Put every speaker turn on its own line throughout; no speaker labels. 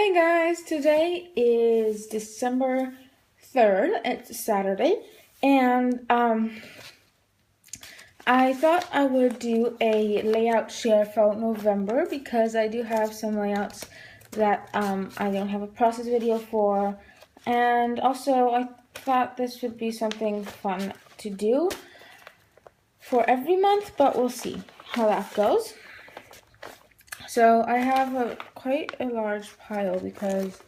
Hey guys, today is December 3rd. It's Saturday, and I thought I would do a layout share for November because I do have some layouts that I don't have a process video for, and also I thought this would be something fun to do for every month, but we'll see how that goes. So I have quite a large pile because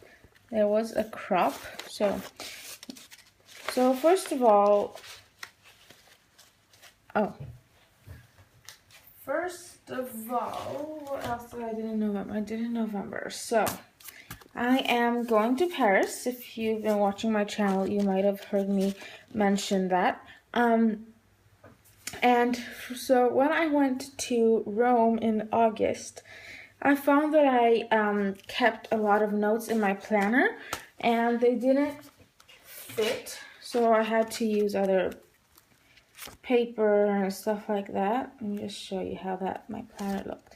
there was a crop. So first of all, what else did I do in November? I did in November. So I am going to Paris. If you've been watching my channel, you might have heard me mention that. And so when I went to Rome in August, I found that I kept a lot of notes in my planner and they didn't fit, so I had to use other paper and stuff like that. Let me just show you how my planner looked.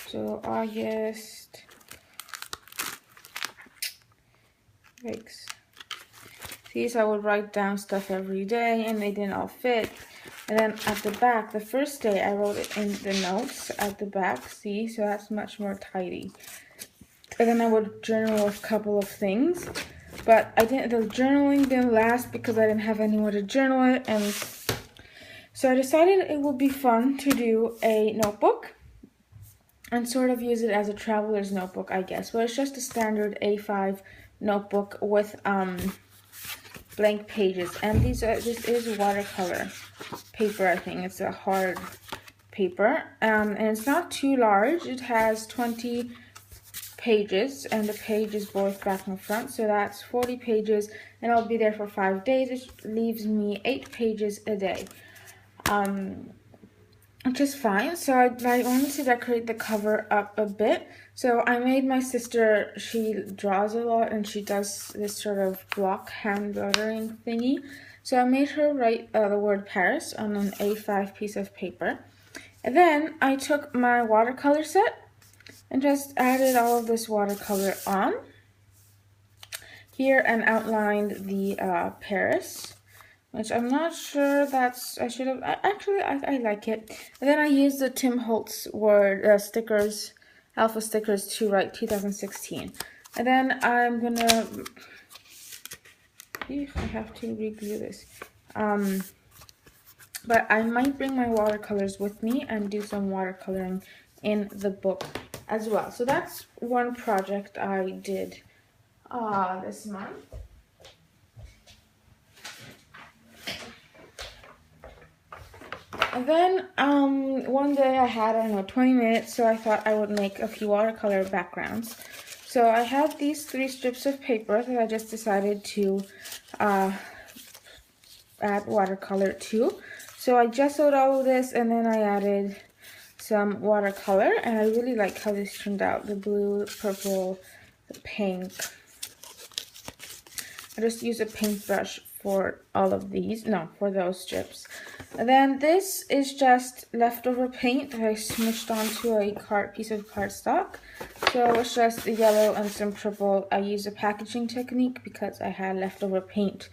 So August, yikes. See, so I would write down stuff every day and they didn't all fit. And then at the back, the first day I wrote it in the notes at the back, see, so that's much more tidy. And then I would journal a couple of things, but the journaling didn't last because I didn't have anywhere to journal it, and so I decided it would be fun to do a notebook and sort of use it as a traveler's notebook, I guess. But it's just a standard A5 notebook with blank pages, and this is watercolor paper. I think it's a hard paper, and it's not too large. It has 20 pages, and the page is both back and front, so that's 40 pages, and I'll be there for 5 days, which leaves me 8 pages a day, which is fine. So I wanted to decorate the cover up a bit. So I made my sister, she draws a lot and she does this sort of block hand lettering thingy. So I made her write the word Paris on an A5 piece of paper. And then I took my watercolor set and just added all of this watercolor on here and outlined the Paris, which I'm not sure I should have, actually I like it. And then I used the Tim Holtz word stickers, alpha stickers, to write 2016. And then I'm gonna, I have to reglue this. But I might bring my watercolors with me and do some watercoloring in the book as well. So that's one project I did this month. And then one day I had, I don't know, 20 minutes, so I thought I would make a few watercolor backgrounds. So I had these 3 strips of paper that I just decided to add watercolor to. So I gessoed all of this, and then I added some watercolor, and I really like how this turned out. The blue, purple, the pink. I just use a paintbrush for all of these, no, for those strips. And then this is just leftover paint that I smushed onto a piece of cardstock. So it's just the yellow and some purple. I use a packaging technique because I had leftover paint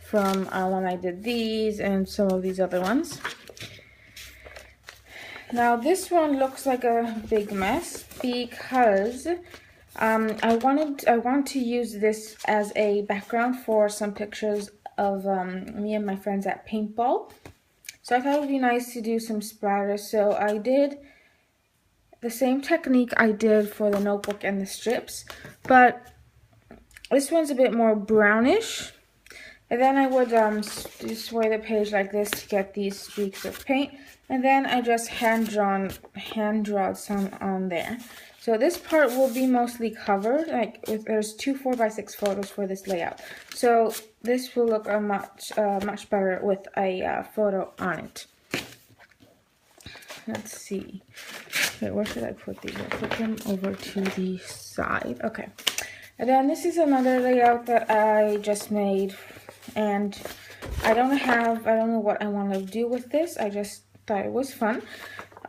from when I did these and some of these other ones. Now this one looks like a big mess because I want to use this as a background for some pictures of me and my friends at paintball. So I thought it would be nice to do some splatters. So I did the same technique I did for the notebook and the strips, but this one's a bit more brownish. And then I would just sway the page like this to get these streaks of paint. And then I just hand draw some on there. So this part will be mostly covered. There's 2 4x6 photos for this layout. So this will look much better with a photo on it. Let's see. Okay, where should I put these? I'll put them over to the side. Okay. And then this is another layout that I just made. And I don't know what I want to do with this. I just thought it was fun.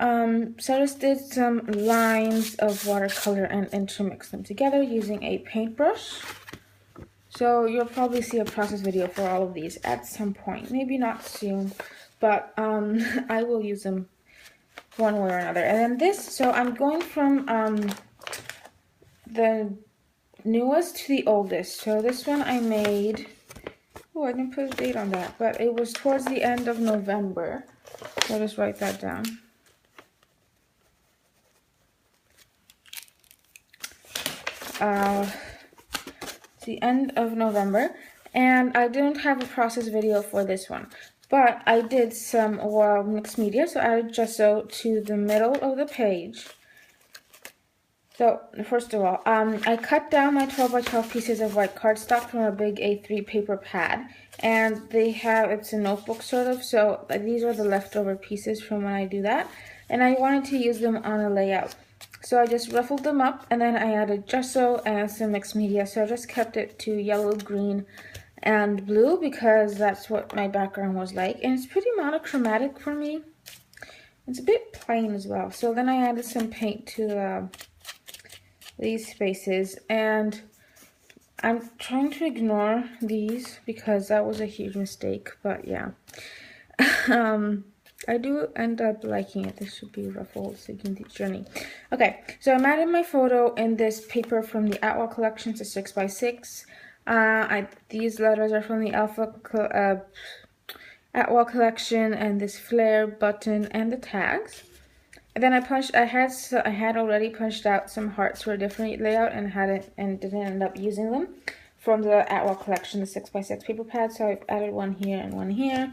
So I just did some lines of watercolor and intermixed them together using a paintbrush. So you'll probably see a process video for all of these at some point. Maybe not soon, but I will use them one way or another. And then this, so I'm going from the newest to the oldest. So this one I made, oh, I didn't put a date on that, but it was towards the end of November. So I'll just write that down. The end of November, and I didn't have a process video for this one, but I did some mixed media. So I added gesso to the middle of the page. So first of all, I cut down my 12 by 12 pieces of white cardstock from a big A3 paper pad, and it's a notebook sort of, so these are the leftover pieces from when I do that, and I wanted to use them on a layout. So I just ruffled them up, and then I added gesso and some mixed media. So I just kept it to yellow, green, and blue because that's what my background was like. And it's pretty monochromatic for me. It's a bit plain as well. So then I added some paint to these spaces. And I'm trying to ignore these because that was a huge mistake. But yeah. I do end up liking it. This should be ruffled Sigindi Journey. Okay, so I'm adding my photo in this paper from the Atwell collection, to 6x6. These letters are from the Atwell collection, and this flare button and the tags. And then I had already punched out some hearts for a different layout and didn't end up using them from the Atwell collection, the 6x6 paper pad. So I've added one here and one here.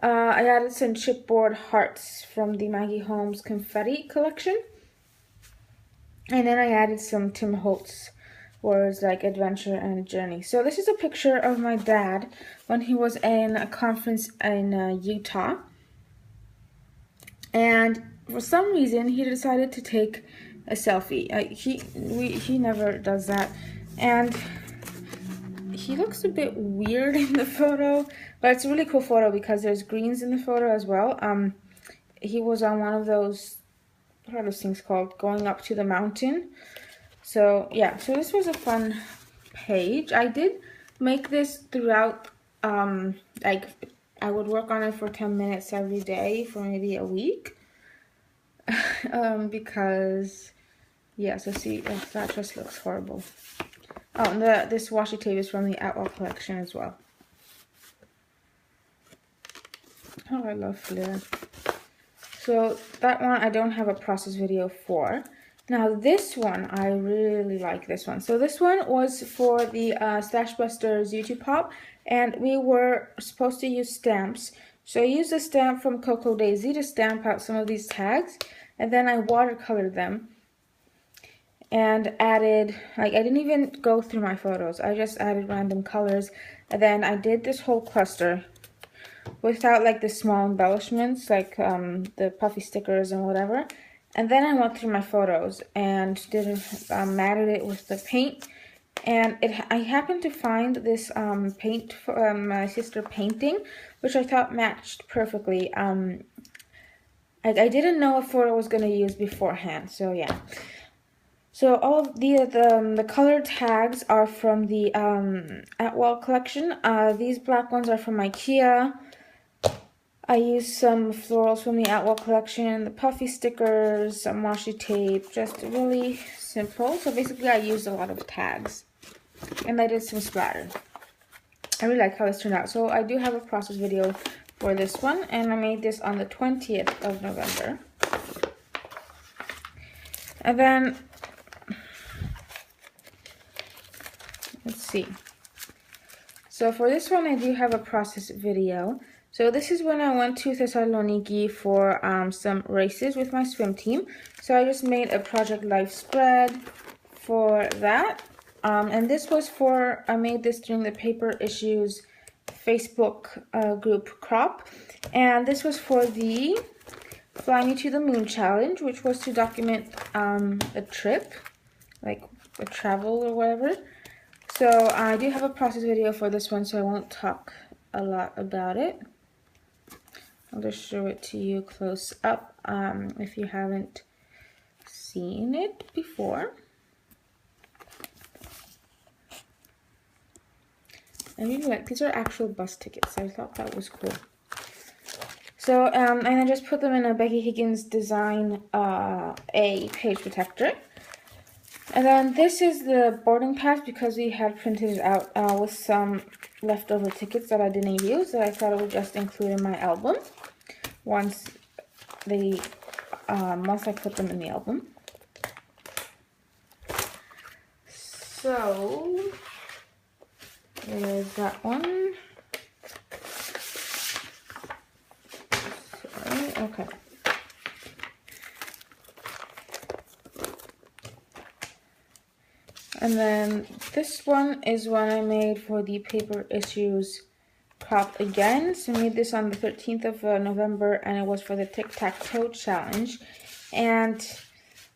I added some chipboard hearts from the Maggie Holmes Confetti collection. And then I added some Tim Holtz words like adventure and journey. So this is a picture of my dad when he was in a conference in Utah. And for some reason, he decided to take a selfie. He never does that. And he looks a bit weird in the photo, but it's a really cool photo because there's greens in the photo as well. He was on one of those, what are those things called? Going up to the mountain. So yeah, so this was a fun page. I did make this throughout, like I would work on it for 10 minutes every day for maybe a week. Because, yeah, so see, that just looks horrible. Oh, and this washi tape is from the Atwell collection as well. Oh, I love Flair. So that one I don't have a process video for. Now this one, I really like this one. So this one was for the Stash Busters YouTube Pop, and we were supposed to use stamps. So I used a stamp from Coco Daisy to stamp out some of these tags, and then I watercolored them. And added, like, I didn't even go through my photos. I just added random colors. And then I did this whole cluster without, like, the small embellishments, like the puffy stickers and whatever. And then I went through my photos and matted it with the paint. And I happened to find this paint from my sister painting, which I thought matched perfectly. I didn't know what photo I was going to use beforehand, so yeah. So all of the colored tags are from the Atwell collection. These black ones are from IKEA. I used some florals from the Atwell collection, the puffy stickers, some washi tape, just really simple. So basically I used a lot of tags. And I did some splatter. I really like how this turned out. So I do have a process video for this one, and I made this on the 20th of November. And then let's see. So for this one, I do have a process video. So this is when I went to Thessaloniki for some races with my swim team. So I just made a Project Life spread for that. And this was I made this during the Paper Issues Facebook group crop. And this was for the Fly Me to the Moon challenge, which was to document a trip, like a travel or whatever. So I do have a process video for this one, so I won't talk a lot about it. I'll just show it to you close up if you haven't seen it before. I really like, these are actual bus tickets. I thought that was cool. So, and I just put them in a Becky Higgins Design A page protector. And then this is the boarding pass because we had printed it out with some leftover tickets that I didn't use that I thought I would just include in my album once I put them in the album. So there's that one. Sorry, okay. And then this one is one I made for the Paper Issues prop again. So I made this on the 13th of November, and it was for the Tic-Tac-Toe Challenge. And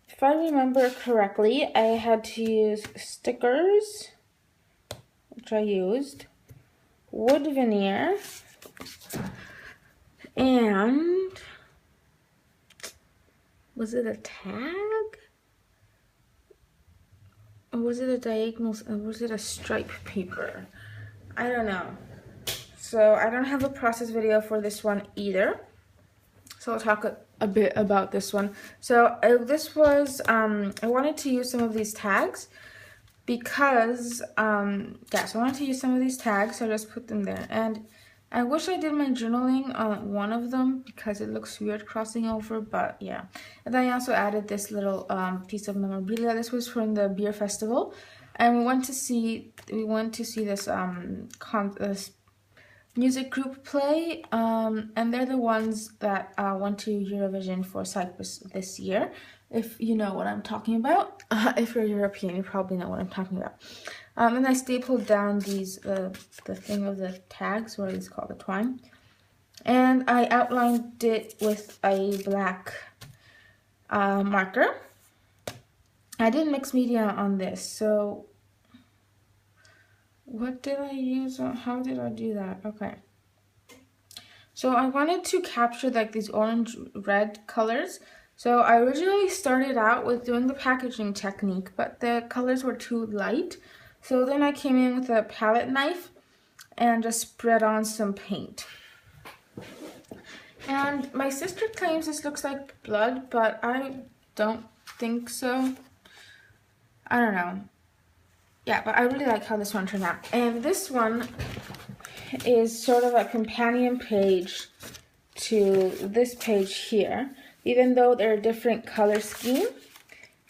if I remember correctly, I had to use stickers, which I used, wood veneer, and was it a tag? Or was it a diagonal, or was it a stripe paper? I don't know. So I don't have a process video for this one either. So I'll talk a bit about this one. So this was, I wanted to use some of these tags because, yeah, so I wanted to use some of these tags, so I just put them there. And I wish I did my journaling on one of them because it looks weird crossing over, but yeah. And then I also added this little piece of memorabilia. This was from the beer festival, and we went to see this this music group play, and they're the ones that went to Eurovision for Cyprus this year. If you know what I'm talking about, if you're European, you probably know what I'm talking about. And I stapled down these, the thing of the tags, or it's called the twine. And I outlined it with a black marker. I did mixed media on this, so what did I use? How did I do that? Okay. So I wanted to capture like these orange red colors. So I originally started out with doing the packaging technique, but the colors were too light. So then I came in with a palette knife and just spread on some paint. And my sister claims this looks like blood, but I don't think so. I don't know. Yeah, but I really like how this one turned out. And this one is sort of a companion page to this page here. Even though they're a different color scheme,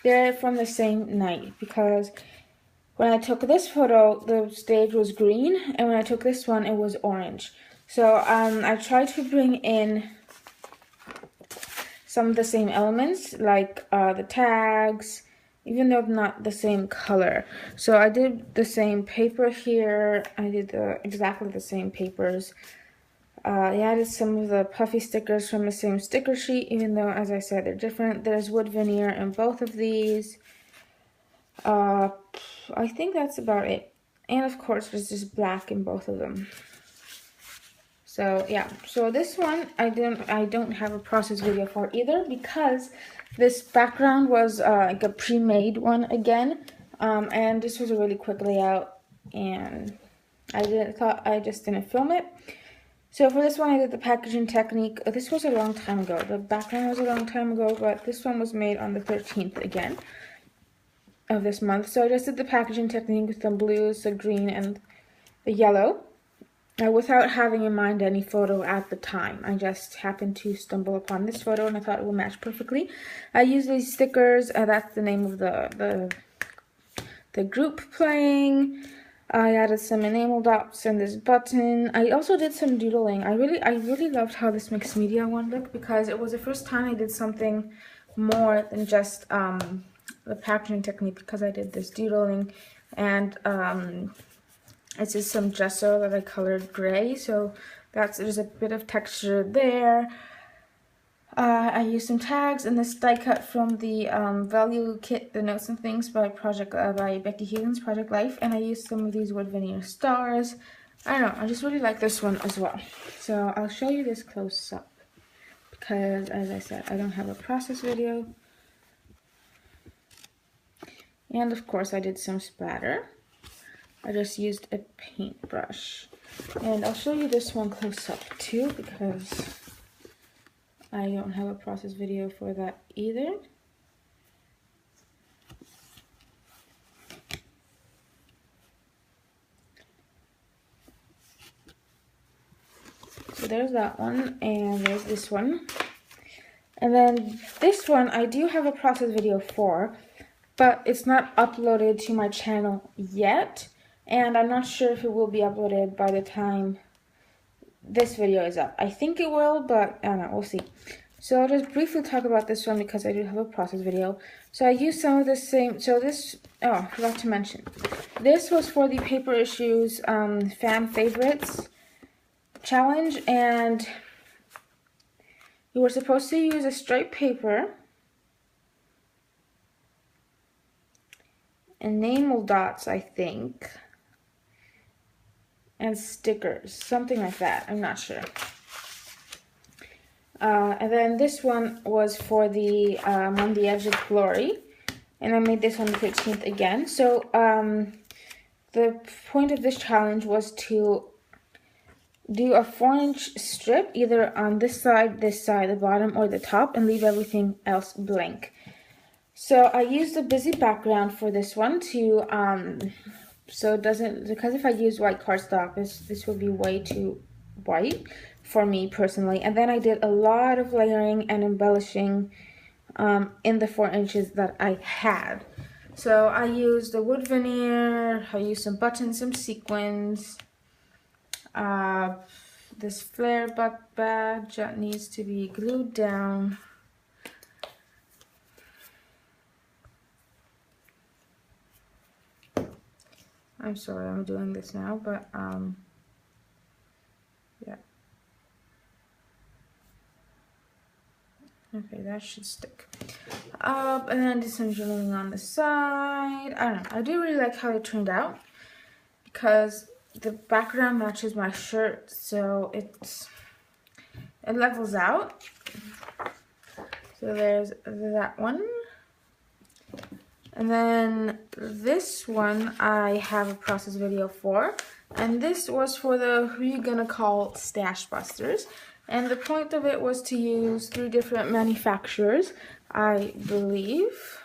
they're from the same night, because when I took this photo, the stage was green, and when I took this one, it was orange. So I tried to bring in some of the same elements, like the tags, even though not the same color. So I did the same paper here. I did exactly the same papers. I added some of the puffy stickers from the same sticker sheet, even though, as I said, they're different. There's wood veneer in both of these. I think that's about it. And of course, there's just black in both of them. So yeah, so this one I don't have a process video for either, because this background was like a pre-made one again, and this was a really quick layout, and I just didn't film it. So for this one, I did the packaging technique. This was a long time ago. The background was a long time ago, but this one was made on the 13th again of this month. So I just did the packaging technique with the blues, the green, and the yellow, without having in mind any photo at the time. I just happened to stumble upon this photo, and I thought it would match perfectly. I used these stickers. That's the name of the group playing. I added some enamel dots and this button. I also did some doodling. I really loved how this mixed media one looked, because it was the first time I did something more than just the packaging technique, because I did this doodling, and it's just some gesso that I colored gray, so there's a bit of texture there. I used some tags and this die cut from the value kit, the notes and things by Becky Higgins, Project Life, and I used some of these wood veneer stars. I don't know, I just really like this one as well. So I'll show you this close up. because, as I said, I don't have a process video. And of course I did some splatter. I just used a paintbrush. And I'll show you this one close up too, because I don't have a process video for that either. So there's that one, and there's this one. And then this one I do have a process video for, but it's not uploaded to my channel yet. And I'm not sure if it will be uploaded by the time this video is up. I think it will, but I don't know, we'll see. So I'll just briefly talk about this one because I do have a process video. So I used some of the same, so this, oh, I forgot to mention. This was for the Paper Issues Fan Favorites challenge, and you were supposed to use a striped paper, enamel dots, I think, and stickers, something like that, I'm not sure. And then this one was for the On the Edge of Glory, and I made this on the 15th again. So the point of this challenge was to do a 4-inch strip either on this side, the bottom, or the top, and leave everything else blank. So I used a busy background for this one to so it doesn't, because if I use white cardstock, this would be way too white for me personally. And then I did a lot of layering and embellishing in the 4 inches that I had. So I used the wood veneer, I used some buttons, some sequins, this flare buck badge that needs to be glued down. I'm sorry I'm doing this now, but yeah. Okay, that should stick. And then I did some journaling on the side. I don't know, I do really like how it turned out because the background matches my shirt, so it levels out. So there's that one. And then this one I have a process video for, and this was for the Who You Gonna Call Stash Busters. And the point of it was to use 3 different manufacturers, I believe.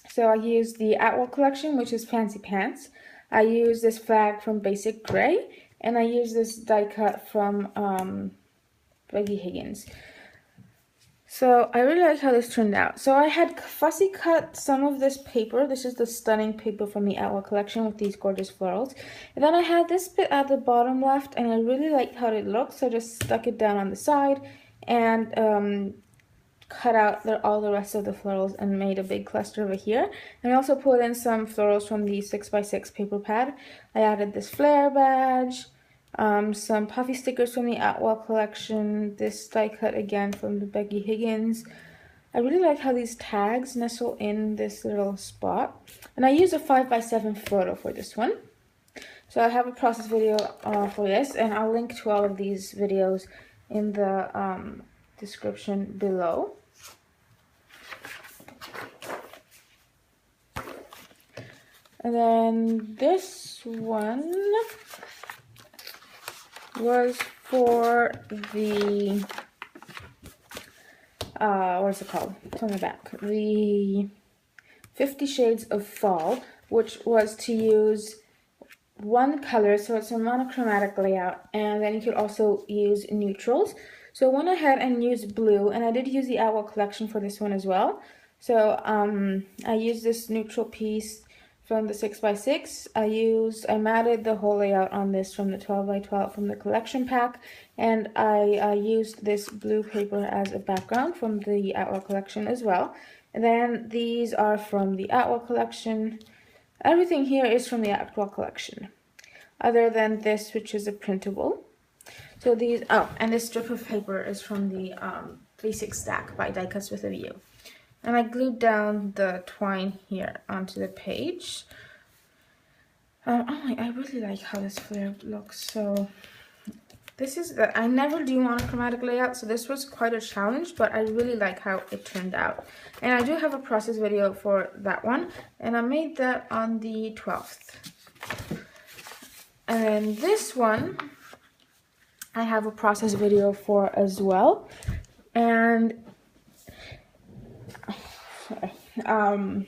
So I used the Atwell collection, which is Fancy Pants. I used this flag from Basic Gray, and I used this die cut from Becky Higgins. So I really like how this turned out. So I had fussy cut some of this paper. This is the stunning paper from the Atwell collection with these gorgeous florals. And then I had this bit at the bottom left, and I really liked how it looked, so I just stuck it down on the side and cut out all the rest of the florals and made a big cluster over here. And I also put in some florals from the 6x6 paper pad. I added this flare badge, some puffy stickers from the Atwell collection, this die cut again from the Becky Higgins. I really like how these tags nestle in this little spot. And I used a 5x7 photo for this one. So I have a process video for this, and I'll link to all of these videos in the description below. And then this one was for the what's it called? It's on the back. The 50 Shades of Fall, which was to use one color, so it's a monochromatic layout, and then you could also use neutrals. So I went ahead and used blue, and I did use the Atwell collection for this one as well. So I used this neutral piece from the 6x6. I matted the whole layout on this from the 12x12 from the collection pack, and I used this blue paper as a background from the Atwell collection as well. And then these are from the Atwell collection. Everything here is from the Atwell collection, other than this, which is a printable. So these, oh, and this strip of paper is from the 3-6 stack by Die Cuts with a View. And I glued down the twine here onto the page. I really like how this flare looks. So this is the, I never do monochromatic layout, so this was quite a challenge, but I really like how it turned out. And I do have a process video for that one, and I made that on the 12th. And then this one, I have a process video for as well. And I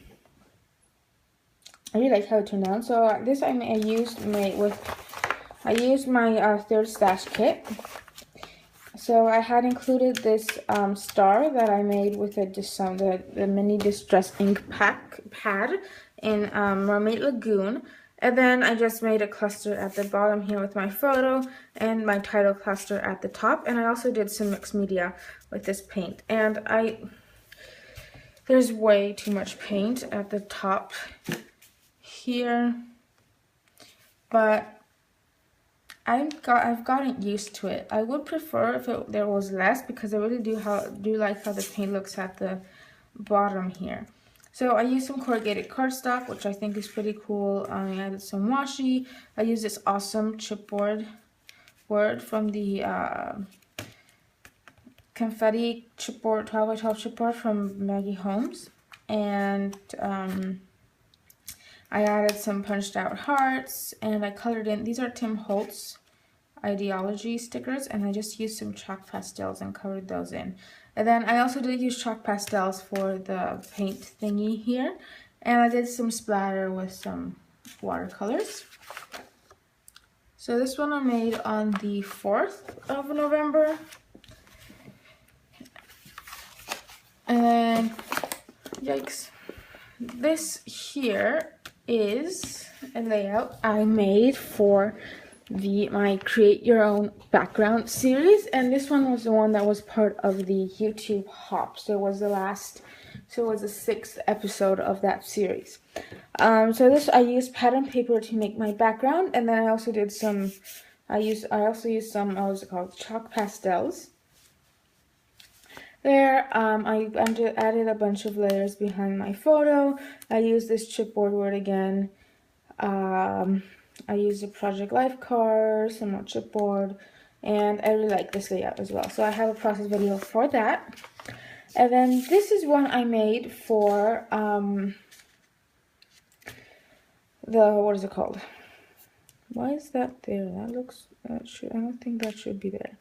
really like how it turned out. So this I used my third stash kit. So I had included this star that I made with the mini distress ink pad in Mermaid Lagoon. And then I just made a cluster at the bottom here with my photo and my title cluster at the top. And I also did some mixed media with this paint. And there's way too much paint at the top here, but I've gotten used to it. I would prefer if there was less, because I really do like how the paint looks at the bottom here. So I used some corrugated cardstock, which I think is pretty cool. I added some washi. I used this awesome chipboard from the confetti chipboard, 12x12 chipboard from Maggie Holmes. And I added some punched out hearts, and I colored in, these are Tim Holtz Ideology stickers, and I just used some chalk pastels and colored those in. And then I also did use chalk pastels for the paint thingy here, and I did some splatter with some watercolors. So this one I made on the 4th of November. And then, yikes, this here is a layout I made for my Create Your Own Background series, and this one was the one that was part of the YouTube Hop. So it was the 6th episode of that series. So this, I used pattern paper to make my background, and then I also did some, I also used some, what was it called, chalk pastels. There, I added a bunch of layers behind my photo. I used this chipboard word again. I used a Project Life card, some more chipboard, and I really like this layout as well. So I have a process video for that. And then this is one I made for what is it called? Why is that there? I don't think that should be there.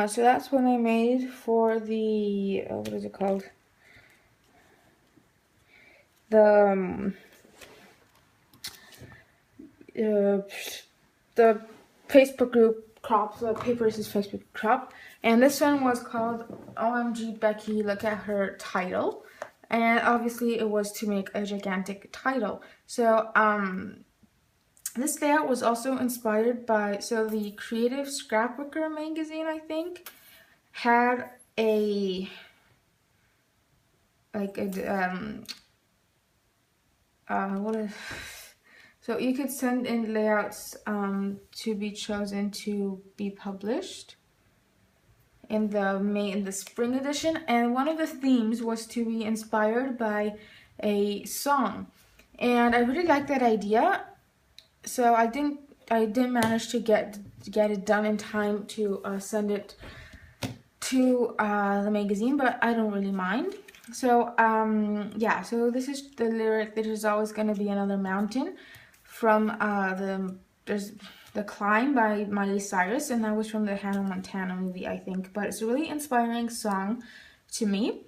So that's what I made for the, what is it called? The Facebook group crop, the Papers is Facebook crop. And this one was called OMG Becky, Look at Her Title. And obviously it was to make a gigantic title. So, this layout was also inspired by, so the Creative Scrapbooker magazine, I think, had so you could send in layouts to be chosen to be published in the spring edition, and one of the themes was to be inspired by a song, and I really liked that idea. So I didn't manage to get it done in time to send it to the magazine, but I don't really mind. So yeah, so this is the lyric, "There's always going to be another mountain," from the Climb by Miley Cyrus, and that was from the Hannah Montana movie, I think. But it's a really inspiring song to me.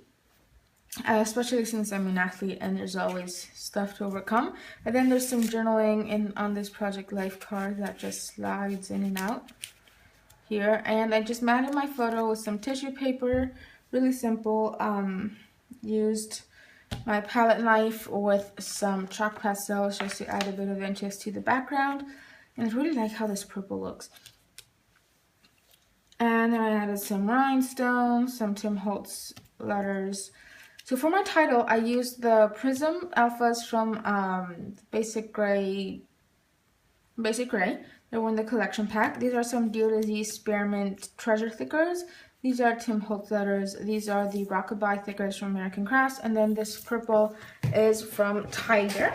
Especially since I'm an athlete and there's always stuff to overcome. And then there's some journaling on this Project Life card that just slides in and out here. And I just matted my photo with some tissue paper, really simple. Used my palette knife with some chalk pastels just to add a bit of interest to the background. And I really like how this purple looks. And then I added some rhinestones, some Tim Holtz letters. So for my title, I used the Prism Alphas from Basic Gray. They were in the collection pack. These are some Dear Disease Spearmint Treasure Thickers. These are Tim Holtz letters. These are the Rockabye Thickers from American Crafts. And then this purple is from Tiger.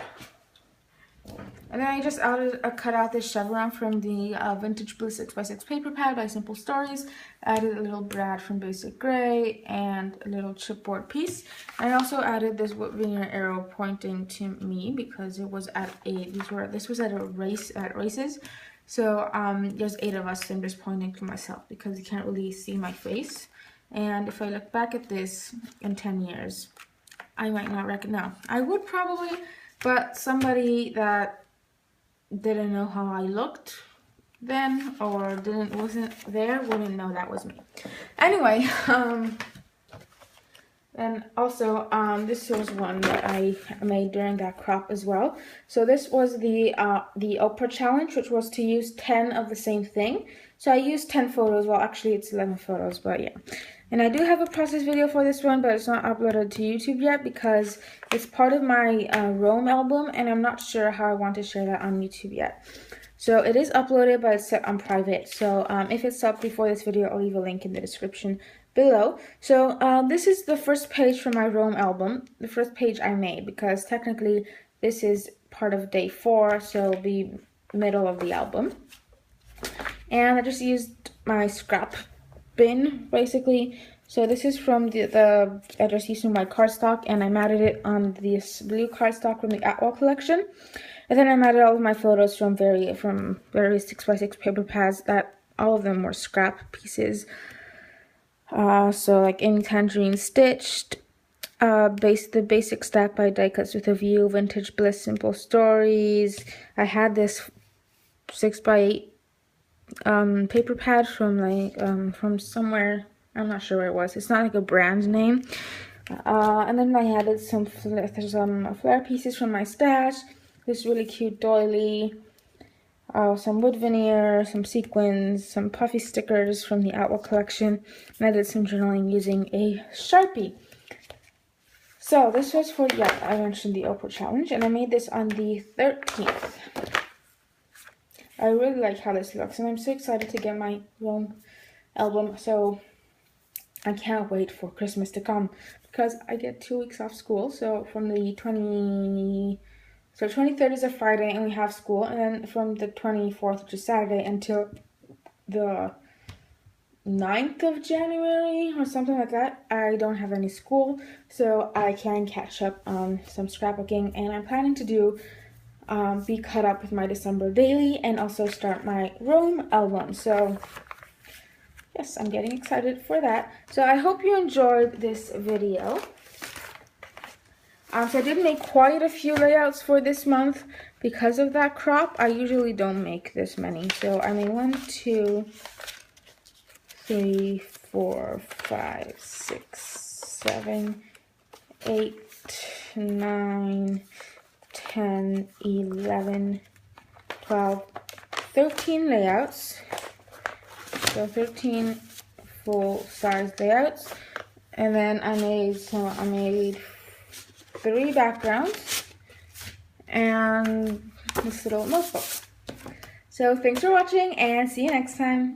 And then I just cut out this chevron from the Vintage Bliss 6x6 paper pad by Simple Stories. Added a little brad from Basic Grey and a little chipboard piece. And I also added this wood veneer arrow pointing to me because it was at this was at a race at races. So there's 8 of us, so I'm just pointing to myself because you can't really see my face. And if I look back at this in 10 years, I might not recognize. No, I would probably, but somebody that didn't know how I looked then or wasn't there wouldn't know that was me. Anyway, and also this was one that I made during that crop as well. So this was the Oprah challenge, which was to use 10 of the same thing. So I used 10 photos. Well, actually it's 11 photos, but yeah. And I do have a process video for this one, but it's not uploaded to YouTube yet because it's part of my Rome album, and I'm not sure how I want to share that on YouTube yet. So it is uploaded, but it's set on private. So if it's up before this video, I'll leave a link in the description below. So this is the first page from my Rome album, the first page I made, because technically this is part of day 4, so it'll be middle of the album. And I just used my scrap bin basically. So this is from I just used my cardstock, and I matted it on this blue cardstock from the Atwell collection. And then I matted all of my photos from various 6x6 paper pads that all of them were scrap pieces. So like Amy Tangerine Stitched, the Basic Stack by Die Cuts with a View, Vintage Bliss Simple Stories. I had this 6x8 paper pad from like from somewhere, I'm not sure where it was. It's not like a brand name. And then I added some flare pieces from my stash. This really cute doily, some wood veneer, some sequins, some puffy stickers from the Atwell collection, and I did some journaling using a Sharpie. So this was for, yeah, I mentioned the Oprah challenge, and I made this on the 13th. I really like how this looks, and I'm so excited to get my Rome album, so I can't wait for Christmas to come, because I get 2 weeks off school. So from the 23rd is a Friday, and we have school, and then from the 24th, which is Saturday, until the 9th of January, or something like that, I don't have any school, so I can catch up on some scrapbooking, and I'm planning to do be caught up with my December daily and also start my Rome album. So yes, I'm getting excited for that. So I hope you enjoyed this video. So I did make quite a few layouts for this month because of that crop. I usually don't make this many. So I made 1, 2, 3, 4, 5, 6, 7, 8, 9, 10, 11, 12, 13 layouts. So 13 full-size layouts. And then I made 3 backgrounds and this little notebook. So thanks for watching, and see you next time.